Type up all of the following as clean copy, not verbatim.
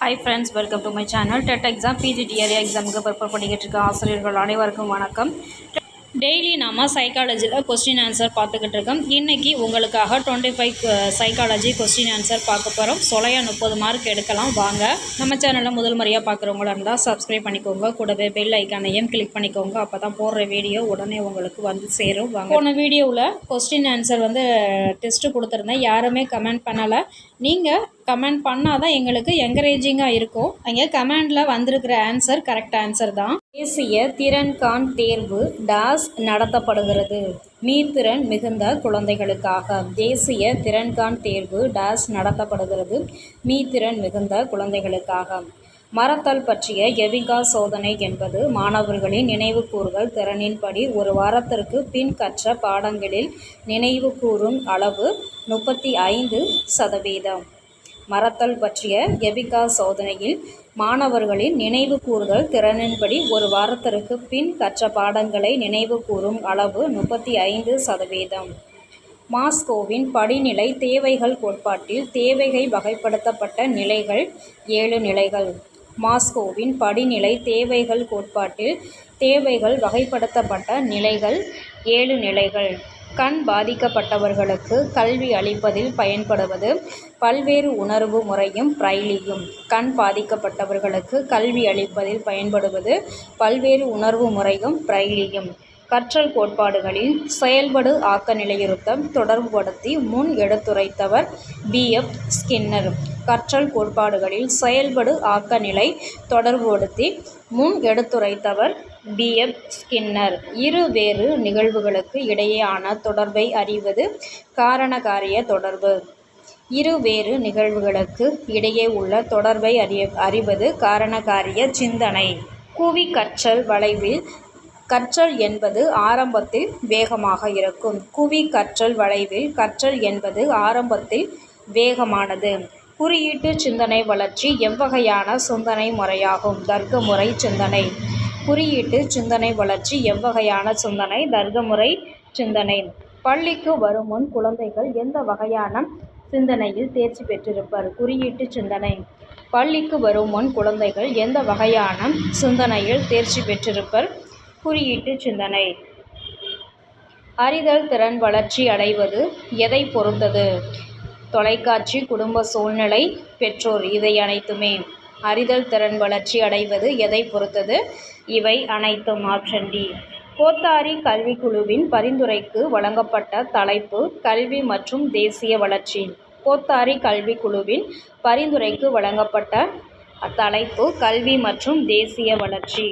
Hi friends, welcome to my channel. TET exam PGDRA examக்கு prepare பண்ணிக்கிட்டு இருக்க ஆசிரியர்கள் அனைவருக்கும் வணக்கம். டெய்லி நாம் சைக்காலஜியில் கொஸ்டின் ஆன்சர் பார்த்துக்கிட்டு இருக்கோம். இன்றைக்கி உங்களுக்காக 25 சைக்காலஜி கொஸ்டின் ஆன்சர் பார்க்க போகிறோம். சொலையா 30 மார்க் எடுக்கலாம். வாங்க, நம்ம சேனலில் முதல் முறையாக பார்க்குறவங்களா இருந்தால் சப்ஸ்கிரைப் பண்ணிக்கோங்க. கூடவே பெல் ஐக்கானையும் கிளிக் பண்ணிக்கோங்க. அப்போ தான் போடுற வீடியோ உடனே உங்களுக்கு வந்து சேரும். வாங்க, போன வீடியோவில் கொஸ்டின் ஆன்சர் டெஸ்ட்டு கொடுத்துருந்தேன். யாருமே கமெண்ட் பண்ணலை. நீங்கள் கமெண்ட் பண்ணால் தான் எங்களுக்கு என்கரேஜிங்காக இருக்கும். அங்கே கமெண்டில் வந்திருக்கிற ஆன்சர் கரெக்ட் ஆன்சர் தான். தேசிய திறன்காண் தேர்வு டாஸ் நடத்தப்படுகிறது. மீத்திறன் மிகுந்த குழந்தைகளுக்காக. தேசிய திறன்காண் தேர்வு டாஸ் நடத்தப்படுகிறது. மீத்திறன் மிகுந்த குழந்தைகளுக்காக. மறத்தல் பற்றிய எவிகா சோதனை என்பது மாணவர்களின் நினைவுகூறுதல் திறனின்படி ஒரு வாரத்திற்கு பின் கற்ற பாடங்களில் நினைவு கூறும் அளவு 35%. மறத்தல் பற்றிய எவிகா சோதனையில் மாணவர்களின் நினைவு கூறுதல் திறனின்படி ஒரு வாரத்திற்கு பின் கற்ற பாடங்களை நினைவு கூறும் அளவு 35%. மாஸ்லோவின் படிநிலை தேவைகள் கோட்பாட்டில் தேவைகள் வகைப்படுத்தப்பட்ட நிலைகள் 7 நிலைகள். மாஸ்லோவின் படிநிலை தேவைகள் கோட்பாட்டில் தேவைகள் வகைப்படுத்தப்பட்ட நிலைகள் 7 நிலைகள். கண் பாதிக்கப்பட்டவர்களுக்கு கல்வி அளிப்பதில் பயன்படுவது பல்வேறு உணர்வு முறையும் பிரெய்லியும். கண் பாதிக்கப்பட்டவர்களுக்கு கல்வி அளிப்பதில் பயன்படுவது பல்வேறு உணர்வு முறையும் பிரெய்லியும். கற்றல் கோட்பாடுகளில் செயல்படு ஆக்க நிலையுறுத்தம் தொடர்புபடுத்தி முன் எடுத்துரைத்தவர் B.F. ஸ்கின்னர். கற்றல் கோட்பாடுகளில் செயல்படு ஆக்க நிலை தொடர்புபடுத்தி முன் எடுத்துரைத்தவர் B.F. ஸ்கின்னர். இரு வேறு நிகழ்வுகளுக்கு இடையேயான தொடர்பை அறிவது காரணகாரிய தொடர்பு. இரு வேறு நிகழ்வுகளுக்கு இடையே உள்ள தொடர்பை அறிவது காரணகாரிய சிந்தனை. குவி கற்றல் வளைவில் கற்றல் என்பது ஆரம்பத்தில் வேகமாக இருக்கும். குவி கற்றல் வளைவில் கற்றல் என்பது ஆரம்பத்தில் வேகமானது. குறியீட்டு சிந்தனை வளர்ச்சி எவ்வகையான சிந்தனை முறையாகும்? தர்க்கமுறை சிந்தனை. குறியீட்டு சிந்தனை வளர்ச்சி எவ்வகையான சிந்தனை? தர்க்கமுறை சிந்தனை. பள்ளிக்கு வரும் முன் குழந்தைகள் எந்த வகையான சிந்தனையில் தேர்ச்சி பெற்றிருப்பர்? குறியீட்டு சிந்தனை. பள்ளிக்கு வரும் முன் குழந்தைகள் எந்த வகையான சிந்தனையில் தேர்ச்சி பெற்றிருப்பர்? குறியீட்டு சிந்தனை. அறிதல் திறன் வளர்ச்சி அடைவது எதை பொறுத்தது? தொலைக்காட்சி, குடும்ப சூழ்நிலை, பெற்றோர். இவை அனைத்துமே. அறிதல் திறன் வளர்ச்சி அடைவது எதை பொறுத்தது? இவை அனைத்தும். Option D. கோத்தாரி கல்விக்குழுவின் பரிந்துரைக்கு வழங்கப்பட்ட தலைப்பு கல்வி மற்றும் தேசிய வளர்ச்சி. கோத்தாரி கல்விக்குழுவின் பரிந்துரைக்கு வழங்கப்பட்ட தலைப்பு கல்வி மற்றும் தேசிய வளர்ச்சி.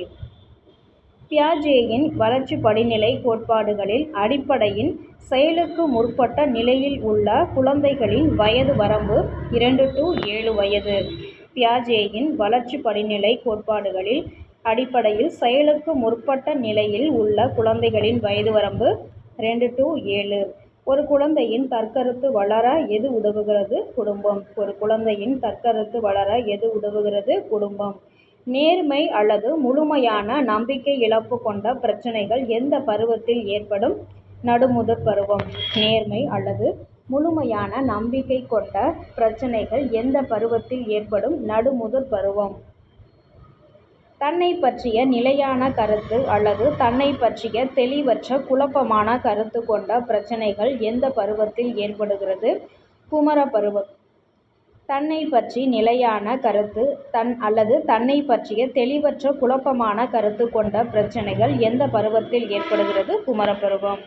பியாஜேயின் வளர்ச்சி படிநிலை கோட்பாடுகளில் அடிப்படையின் செயலுக்கு முற்பட்ட நிலையில் உள்ள குழந்தைகளின் வயது வரம்பு 2 to 7 வயது. பியாஜேயின் வளர்ச்சி படிநிலை கோட்பாடுகளில் அடிப்படையில் செயலுக்கு முற்பட்ட நிலையில் உள்ள குழந்தைகளின் வயது வரம்பு 2 to 7. ஒரு குழந்தையின் தற்கருத்து வளர எது உதவுகிறது? குடும்பம். ஒரு குழந்தையின் தற்கருத்து வளர எது உதவுகிறது? குடும்பம். நேர்மை அல்லது முழுமையான நம்பிக்கை இழப்பு கொண்ட பிரச்சனைகள் எந்த பருவத்தில் ஏற்படும்? நடுமுதற் பருவம். நேர்மை அல்லது முழுமையான நம்பிக்கை கொண்ட பிரச்சனைகள் எந்த பருவத்தில் ஏற்படும்? நடுமுதற் பருவம். தன்னை பற்றிய நிலையான கருத்து அல்லது தன்னை பற்றிய தெளிவற்ற குழப்பமான கருத்து கொண்ட பிரச்சனைகள் எந்த பருவத்தில் ஏற்படுகிறது? குமர பருவம். தன்னை பற்றி நிலையான கருத்து அல்லது தன்னை பற்றிய தெளிவற்ற குழப்பமான கருத்து கொண்ட பிரச்சனைகள் எந்த பருவத்தில் ஏற்படுகிறது? குமரப்பருவம்.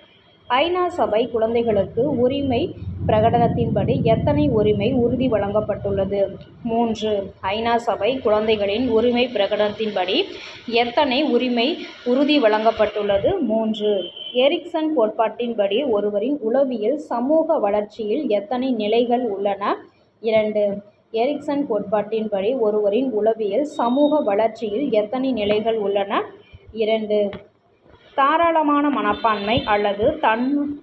ஐநா சபை குழந்தைகளுக்கு உரிமை பிரகடனத்தின்படி எத்தனை உரிமை உறுதி வழங்கப்பட்டுள்ளது? 3. ஐநா சபை குழந்தைகளின் உரிமை பிரகடனத்தின்படி எத்தனை உரிமை உறுதி வழங்கப்பட்டுள்ளது? 3. எரிக்சன் கோட்பாட்டின்படி ஒருவரின் உளவியல் சமூக வளர்ச்சியில் எத்தனை நிலைகள் உள்ளன? 2. எரிக்சன் கோட்பாட்டின்படி ஒருவரின் உளவியல் சமூக வளர்ச்சியில் எத்தனை நிலைகள் உள்ளன? 2. தாராளமான மனப்பான்மை அல்லது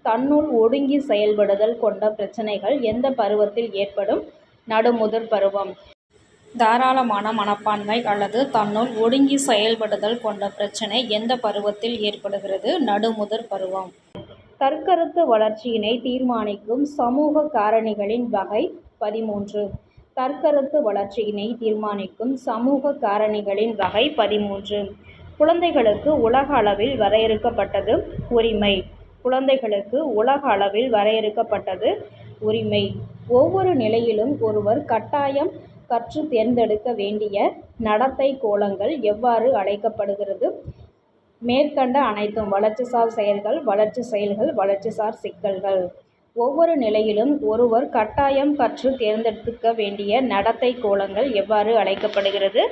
தன்னுள் ஒடுங்கி செயல்படுதல் கொண்ட பிரச்சனைகள் எந்த பருவத்தில் ஏற்படும்? நடுமுதற் பருவம். தாராளமான மனப்பான்மை அல்லது தன்னுள் ஒடுங்கி செயல்படுதல் கொண்ட பிரச்சனை எந்த பருவத்தில் ஏற்படுகிறது? நடுமுதற் பருவம். தற்கருத்து வளர்ச்சியினை தீர்மானிக்கும் சமூக காரணிகளின் வகை 13. தற்கருத்து வளர்ச்சியினை தீர்மானிக்கும் சமூக காரணிகளின் வகை 13. குழந்தைகளுக்கு உலக அளவில் வரையறுக்கப்பட்டது உரிமை. குழந்தைகளுக்கு உலக அளவில் வரையறுக்கப்பட்டது உரிமை. ஒவ்வொரு நிலையிலும் ஒருவர் கட்டாயம் கற்று தேர்ந்தெடுக்க வேண்டிய நடத்தை கோலங்கள் எவ்வாறு அழைக்கப்படுகிறது? மேற்கண்ட அனைத்தும் வளர்ச்சிசார் செயல்கள், வளர்ச்சி செயல்கள், வளர்ச்சிசார் சிக்கல்கள். ஒவ்வொரு நிலையிலும் ஒருவர் கட்டாயம் கற்று தேர்ந்தெடுக்க வேண்டிய நடத்தை கோலங்கள் எவ்வாறு அழைக்கப்படுகிறது?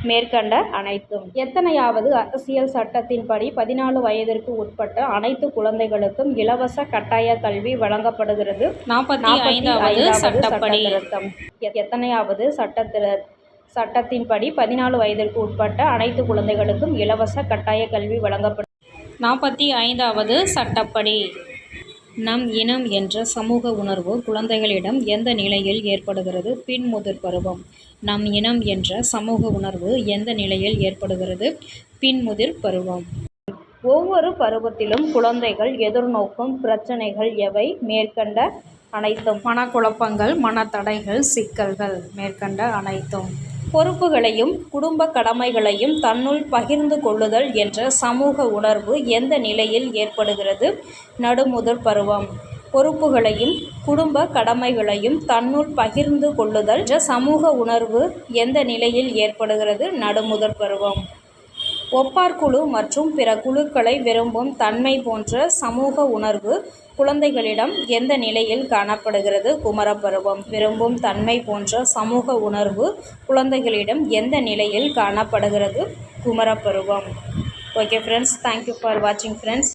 மேற்கண்ட அனைத்தும். எத்தனையாவது அரசியல் சட்டத்தின்படி 14 வயதிற்கு உட்பட்ட அனைத்து குழந்தைகளுக்கும் இலவச கட்டாய கல்வி வழங்கப்படுகிறது? 45வது சட்டப்படி. எத்தனையாவது சட்டத்தின்படி 14 வயதிற்கு உட்பட்ட அனைத்து குழந்தைகளுக்கும் இலவச கட்டாய கல்வி வழங்கப்படுகிறது? 45வது சட்டப்படி. நம் இனம் என்ற சமூக உணர்வு குழந்தைகளிடம் எந்த நிலையில் ஏற்படுகிறது? பின்முதிர் பருவம். நம் இனம் என்ற சமூக உணர்வு எந்த நிலையில் ஏற்படுகிறது? பின்முதிர் பருவம். ஒவ்வொரு பருவத்திலும் குழந்தைகள் எதிர்நோக்கும் பிரச்சனைகள் எவை? மேற்கண்ட அனைத்தும். மனக்குழப்பங்கள், மனத்தடைகள், சிக்கல்கள். மேற்கண்ட அனைத்தும். பொறுப்புகளையும் குடும்ப கடமைகளையும் தன்னுள் பகிர்ந்து கொள்ளுதல் என்ற சமூக உணர்வு எந்த நிலையில் ஏற்படுகிறது? நடுமுதிர் பருவம். பொறுப்புகளையும் குடும்ப கடமைகளையும் தன்னுள் பகிர்ந்து கொள்ளுதல் என்ற சமூக உணர்வு எந்த நிலையில் ஏற்படுகிறது? நடுமுதிர் பருவம். ஒப்பார்குழு மற்றும் பிற குழுக்களை விரும்பும் தன்மை போன்ற சமூக உணர்வு குழந்தைகளிடம் எந்த நிலையில் காணப்படுகிறது? குமரப்பருவம். விரும்பும் தன்மை போன்ற சமூக உணர்வு குழந்தைகளிடம் எந்த நிலையில் காணப்படுகிறது? குமரப்பருவம். ஓகே ஃப்ரெண்ட்ஸ், தேங்க்யூ ஃபார் வாட்சிங் ஃப்ரெண்ட்ஸ்.